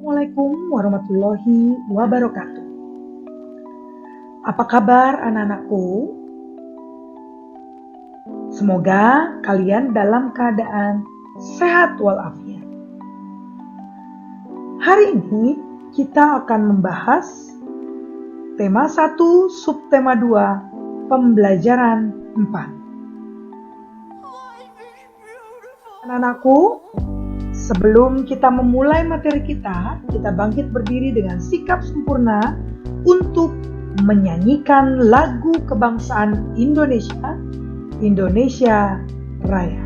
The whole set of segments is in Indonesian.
Assalamualaikum warahmatullahi wabarakatuh. Apa kabar anak-anakku? Semoga kalian dalam keadaan sehat walafiat. Hari ini kita akan membahas tema 1, subtema 2, pembelajaran 4. Anak-anakku, sebelum kita memulai materi kita bangkit berdiri dengan sikap sempurna untuk menyanyikan lagu kebangsaan Indonesia, Indonesia Raya.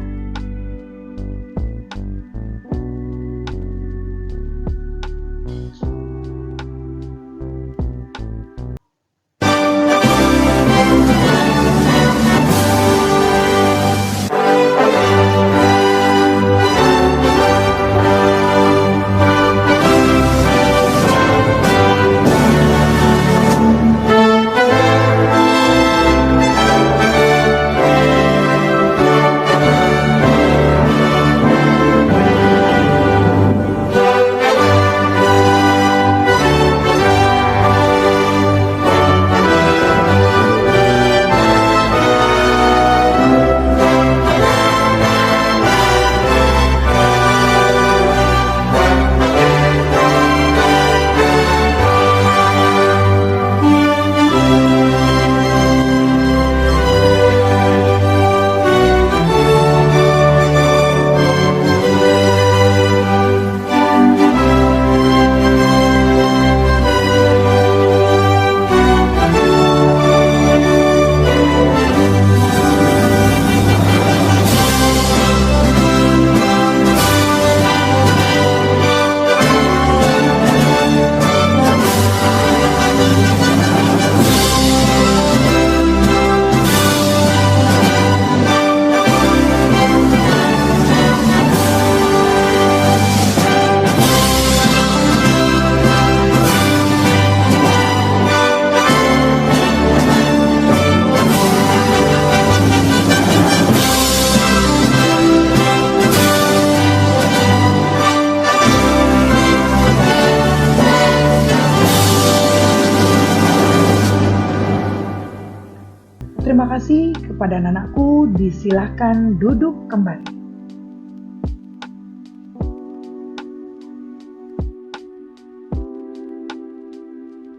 Terima kasih kepada anak-anakku, disilahkan duduk kembali.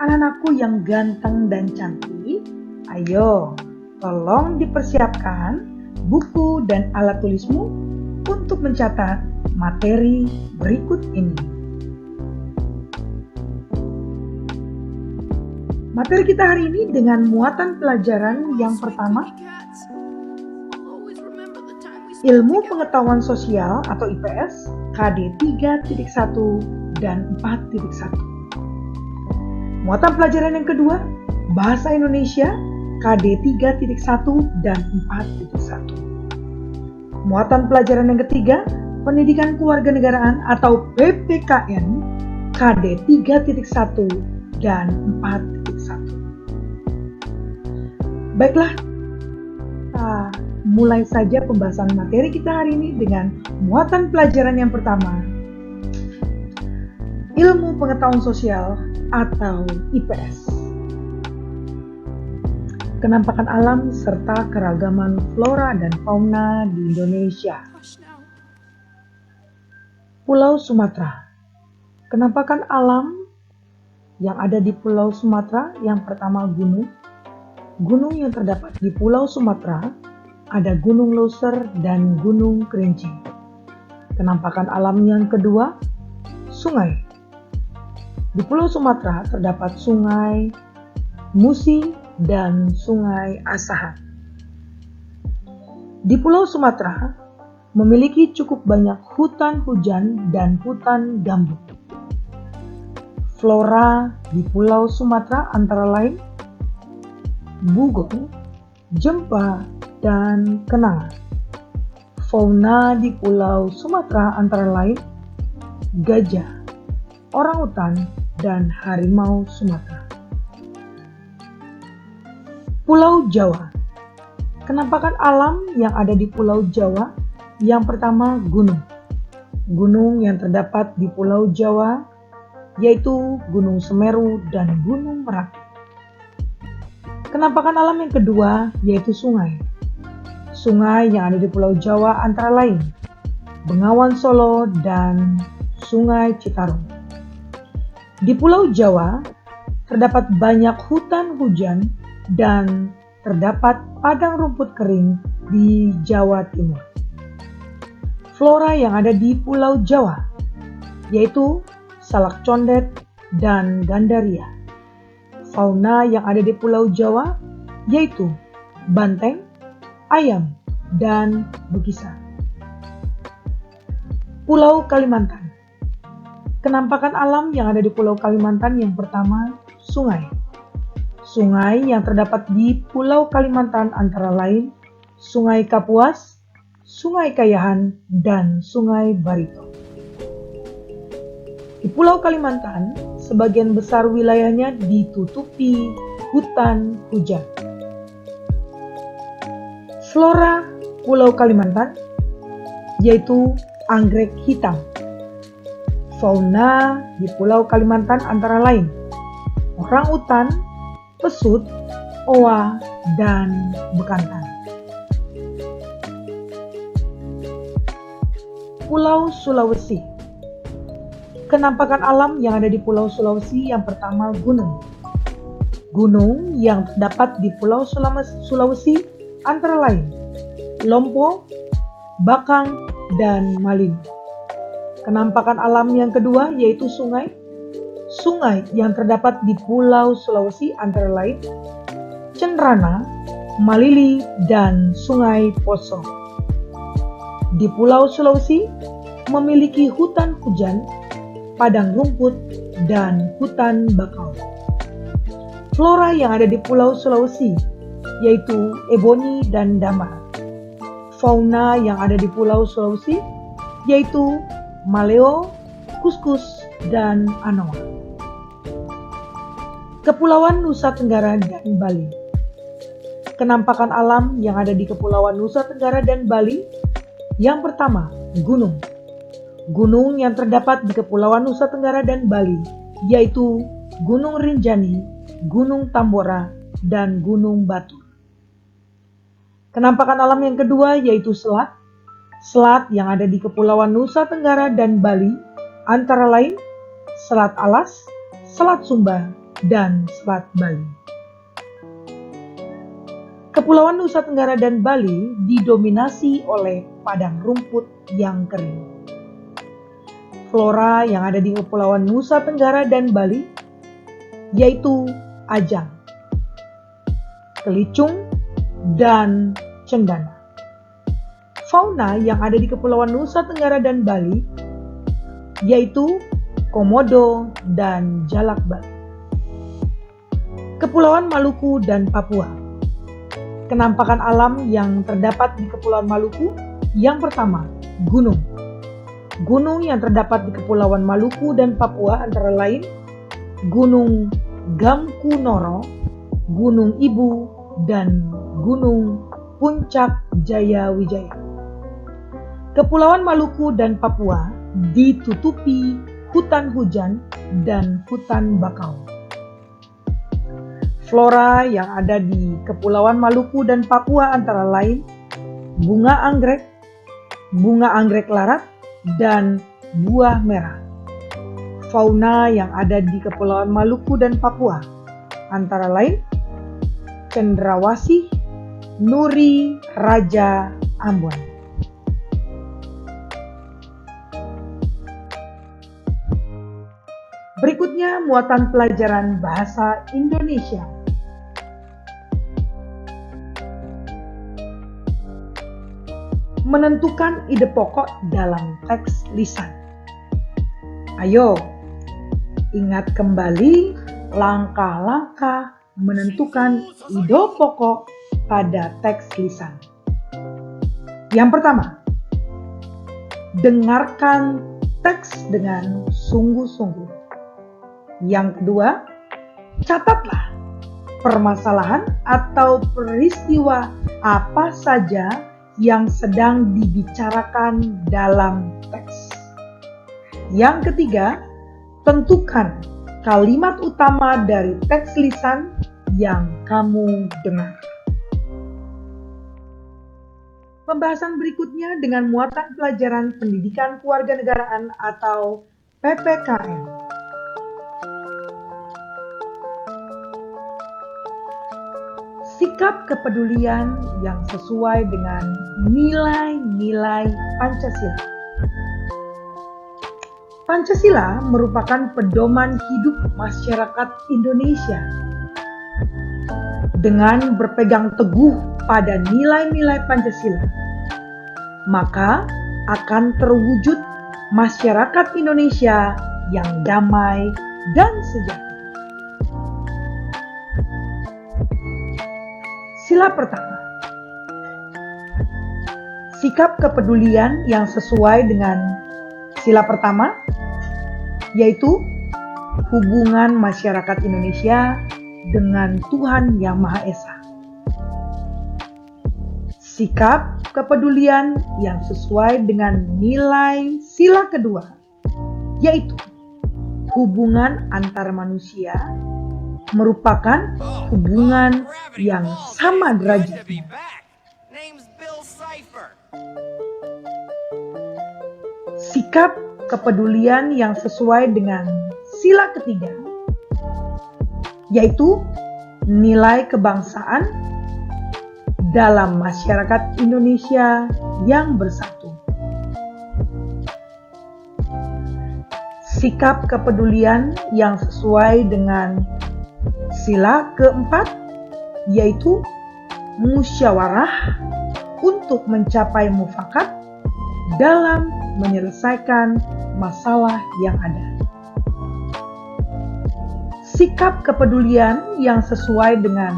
Anak-anakku yang ganteng dan cantik, ayo tolong dipersiapkan buku dan alat tulismu untuk mencatat materi berikut ini. Materi kita hari ini dengan muatan pelajaran yang pertama, Ilmu Pengetahuan Sosial atau IPS KD 3.1 dan 4.1. Muatan pelajaran yang kedua, Bahasa Indonesia KD 3.1 dan 4.1. Muatan pelajaran yang ketiga, Pendidikan Kewarganegaraan atau PPKN KD 3.1 dan 4.1. Baiklah, kita mulai saja pembahasan materi kita hari ini dengan muatan pelajaran yang pertama, Ilmu Pengetahuan Sosial atau IPS. Kenampakan alam serta keragaman flora dan fauna di Indonesia. Pulau Sumatera. Kenampakan alam yang ada di Pulau Sumatera, yang pertama gunung. Gunung yang terdapat di Pulau Sumatera ada Gunung Loser dan Gunung Kerinci. Kenampakan alam yang kedua, sungai. Di Pulau Sumatera terdapat Sungai Musi dan Sungai Asahan. Di Pulau Sumatera memiliki cukup banyak hutan hujan dan hutan gambut. Flora di Pulau Sumatera antara lain Bugong, Jempa, dan Kenanga. Fauna di Pulau Sumatera antara lain gajah, orangutan, dan harimau Sumatera. Pulau Jawa. Kenampakan alam yang ada di Pulau Jawa, yang pertama gunung. Gunung yang terdapat di Pulau Jawa yaitu Gunung Semeru dan Gunung Merapi. Kenampakan alam yang kedua yaitu sungai. Sungai yang ada di Pulau Jawa antara lain Bengawan Solo dan Sungai Citarum. Di Pulau Jawa terdapat banyak hutan hujan dan terdapat padang rumput kering di Jawa Timur. Flora yang ada di Pulau Jawa yaitu salak condet dan gandaria. Fauna yang ada di Pulau Jawa yaitu banteng, ayam, dan begisang. Pulau Kalimantan. Kenampakan alam yang ada di Pulau Kalimantan yang pertama, sungai. Sungai yang terdapat di Pulau Kalimantan antara lain Sungai Kapuas, Sungai Kayahan, dan Sungai Barito. Di Pulau Kalimantan, sebagian besar wilayahnya ditutupi hutan hujan. Flora Pulau Kalimantan yaitu anggrek hitam. Fauna di Pulau Kalimantan antara lain orangutan, pesut, oa, dan bekantan. Pulau Sulawesi. Kenampakan alam yang ada di Pulau Sulawesi yang pertama gunung. Gunung yang terdapat di Pulau Sulawesi antara lain Lompo, Bakang, dan Malino. Kenampakan alam yang kedua yaitu sungai. Sungai yang terdapat di Pulau Sulawesi antara lain Cenrana, Malili, dan Sungai Poso. Di Pulau Sulawesi memiliki hutan hujan, padang rumput, dan hutan bakau. Flora yang ada di Pulau Sulawesi yaitu eboni dan damar. Fauna yang ada di Pulau Sulawesi yaitu maleo, kuskus, dan anoa. Kepulauan Nusa Tenggara dan Bali. Kenampakan alam yang ada di Kepulauan Nusa Tenggara dan Bali yang pertama, gunung. Gunung yang terdapat di Kepulauan Nusa Tenggara dan Bali yaitu Gunung Rinjani, Gunung Tambora, dan Gunung Batur. Kenampakan alam yang kedua yaitu selat. Selat yang ada di Kepulauan Nusa Tenggara dan Bali antara lain Selat Alas, Selat Sumba, dan Selat Bali. Kepulauan Nusa Tenggara dan Bali didominasi oleh padang rumput yang kering. Flora yang ada di Kepulauan Nusa Tenggara dan Bali yaitu ajang, kelicung, dan cendana. Fauna yang ada di Kepulauan Nusa Tenggara dan Bali yaitu komodo dan jalak Bali. Kepulauan Maluku dan Papua. Kenampakan alam yang terdapat di Kepulauan Maluku yang pertama, gunung. Gunung yang terdapat di Kepulauan Maluku dan Papua antara lain Gunung Gamkunoro, Gunung Ibu, dan Gunung Puncak Jaya Wijaya. Kepulauan Maluku dan Papua ditutupi hutan hujan dan hutan bakau. Flora yang ada di Kepulauan Maluku dan Papua antara lain bunga anggrek larat, dan buah merah. Fauna yang ada di Kepulauan Maluku dan Papua antara lain cendrawasih, nuri, raja, ambon. Berikutnya muatan pelajaran bahasa Indonesia. Menentukan ide pokok dalam teks lisan. Ayo, ingat kembali langkah-langkah menentukan ide pokok pada teks lisan. Yang pertama, dengarkan teks dengan sungguh-sungguh. Yang kedua, catatlah permasalahan atau peristiwa apa saja yang sedang dibicarakan dalam teks. Yang ketiga, Tentukan kalimat utama dari teks lisan yang kamu dengar. Pembahasan berikutnya dengan muatan pelajaran pendidikan kewarganegaraan atau PPKN. Sikap kepedulian yang sesuai dengan nilai-nilai Pancasila. Pancasila merupakan pedoman hidup masyarakat Indonesia. Dengan berpegang teguh pada nilai-nilai Pancasila, maka akan terwujud masyarakat Indonesia yang damai dan sejahtera. Sila pertama. Sikap kepedulian yang sesuai dengan sila pertama, yaitu hubungan masyarakat Indonesia dengan Tuhan Yang Maha Esa. Sikap kepedulian yang sesuai dengan nilai sila kedua, yaitu hubungan antar manusia merupakan hubungan yang sama derajat. Sikap kepedulian yang sesuai dengan sila ketiga, yaitu nilai kebangsaan dalam masyarakat Indonesia yang bersatu. Sikap kepedulian yang sesuai dengan sila keempat, yaitu musyawarah untuk mencapai mufakat dalam menyelesaikan masalah yang ada. Sikap kepedulian yang sesuai dengan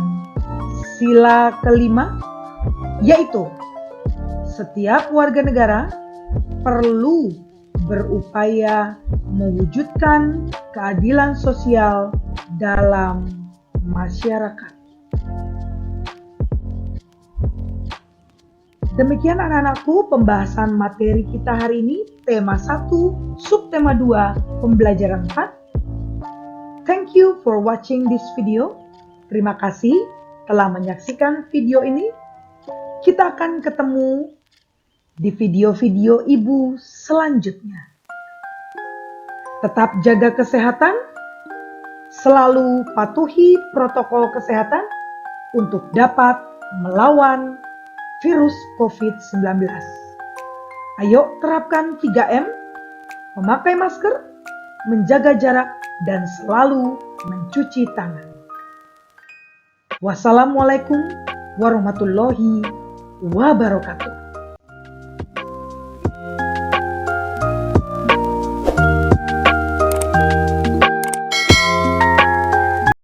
sila kelima, yaitu setiap warga negara perlu berupaya mewujudkan keadilan sosial dalam masyarakat. Demikian anak-anakku pembahasan materi kita hari ini, tema 1, subtema 2, pembelajaran 4. Thank you for watching this video. Terima kasih telah menyaksikan video ini. Kita akan ketemu di video-video ibu selanjutnya. Tetap jaga kesehatan, selalu patuhi protokol kesehatan untuk dapat melawan virus COVID-19. Ayo terapkan 3M, memakai masker, menjaga jarak, dan selalu mencuci tangan. Wassalamualaikum warahmatullahi wabarakatuh.